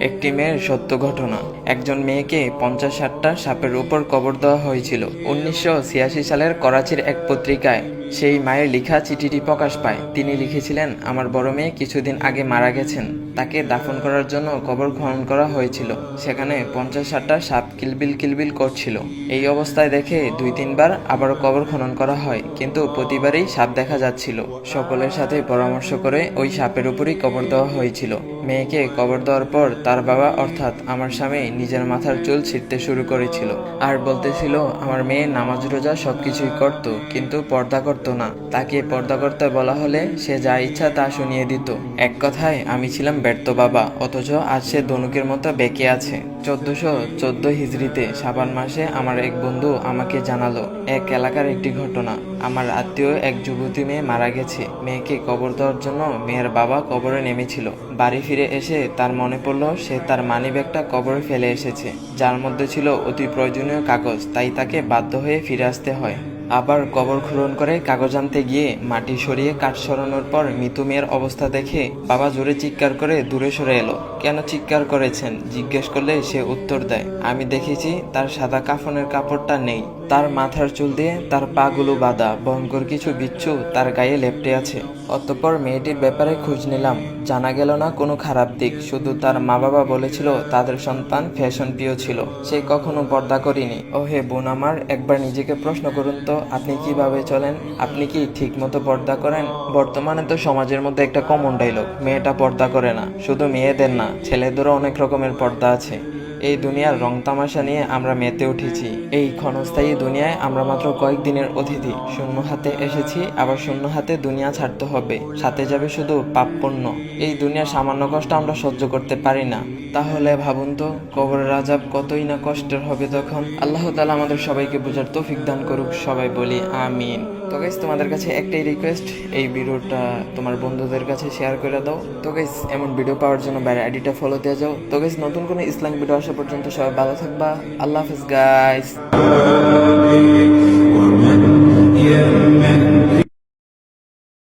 একটি মেয়ের সত্য ঘটনা। একজন মেয়েকে 50-60টা সাপের উপর কবর দেওয়া হয়েছিল 1986 সালের করাচির এক পত্রিকায়। সেই মায়ের লেখা চিঠিটি প্রকাশ পায়। তিনি লিখেছিলেন, আমার বড় মেয়ে কিছুদিন আগে মারা গেছেন। তাকে দাফন করার জন্য কবর খনন করা হয়েছিল। সেখানে 50-60টা সাপ কিলবিল কিলবিল করছিল। এই অবস্থায় দেখে 2-3 বার আবারও কবর খনন করা হয়, কিন্তু প্রতিবারই সাপ দেখা যাচ্ছিল। সকলের সাথে পরামর্শ করে ওই সাপের উপরই কবর দেওয়া হয়েছিল। মেয়েকে কবর দেওয়ার পর তার বাবা অর্থাৎ আমার স্বামী নিজের মাথার চুল ছিঁড়তে শুরু করেছিল আর বলতেছিল আমার মেয়ে নামাজ রোজা সবকিছুই করত, কিন্তু পর্দা করতো না। তাকে পর্দা করতে বলা হলে সে যা ইচ্ছা তা শুনিয়ে দিত। এক কথায় আমি ছিলাম ব্যর্থ বাবা, অথচ আজ সে ধনুকের মতো বেঁকে আছে। 1414 হিজরিতে শাবান মাসে আমার এক বন্ধু আমাকে জানালো এক এলাকার একটি ঘটনা। আমার আত্মীয় এক যুবতী মেয়ে মারা গেছে। মেয়েকে কবর দেওয়ার জন্য মেয়ের বাবা কবরে নেমেছিল। বাড়ি ফিরে এসে তার মনে পড়লো সে তার মানিব্যাগটা কবরে ফেলে এসেছে, যার মধ্যে ছিল অতি প্রয়োজনীয় কাগজ। তাই তাকে বাধ্য হয়ে ফিরে আসতে হয়। আবার কবর খনন করে কাগজ আনতে গিয়ে মাটি সরিয়ে কাঠ সরানোর পর মৃত মেয়ের অবস্থা দেখে বাবা জোরে চিৎকার করে দূরে সরে এলো। কেন চিৎকার করেছেন জিজ্ঞেস করলে সে উত্তর দেয়, আমি দেখেছি তার সাদা কাফনের কাপড়টা নেই, তার মাথার চুল দিয়ে তার পাগুলো বাঁধা, ভয়ঙ্কর কিছু বিচ্ছু তার গায়ে লেপ্টে আছে। অতঃপর মেয়েটির ব্যাপারে খোঁজ নিলাম। জানা গেল না কোনো খারাপ দিক, শুধু তার মা বাবা বলেছিল তাদের সন্তান ফ্যাশন প্রিয় ছিল, সে কখনো পর্দা করেনি। ও হে বোন আমার, একবার নিজেকে প্রশ্ন করুন তো আপনি কিভাবে চলেন? আপনি কি ঠিক মতো পর্দা করেন? বর্তমানে তো সমাজের মধ্যে একটা কমন ডায়লগ, মেয়েটা পর্দা করে না। শুধু মেয়েদের না, ছেলেদেরও অনেক রকমের পর্দা আছে। এই দুনিয়ার রং তামাশা নিয়ে আমরা মেতে উঠেছি। এই ক্ষণস্থায়ী দুনিয়ায় আমরা মাত্র কয়েকদিনের অতিথি। শূন্য হাতে এসেছি, আবার শূন্য হাতে দুনিয়া ছাড়তে হবে। সাথে যাবে শুধু পাপ পুণ্য। এই দুনিয়ার সামান্য কষ্ট আমরা সহ্য করতে পারি না। তাহলে ভাবুন তো কবরের আযাব কতই না কষ্টের হবে তখন। আল্লাহ তাআলা আমাদের সবাইকে বোঝার তৌফিক দান করুক। সবাই বলি আমিন। তো গাইস, তোমাদের কাছে একটাই রিকোয়েস্ট, এই ভিডিওটা তোমার বন্ধুদের কাছে শেয়ার করে দাও। তো গাইস, এমন ভিডিও পাওয়ার জন্য বাইরে আইডিটা ফলো দিয়ে যাও। তো গাইস, নতুন কোনো ইসলামিক ভিডিও আসা পর্যন্ত সবাই ভালো থাকবা। আল্লাহ হাফেজ গাইস।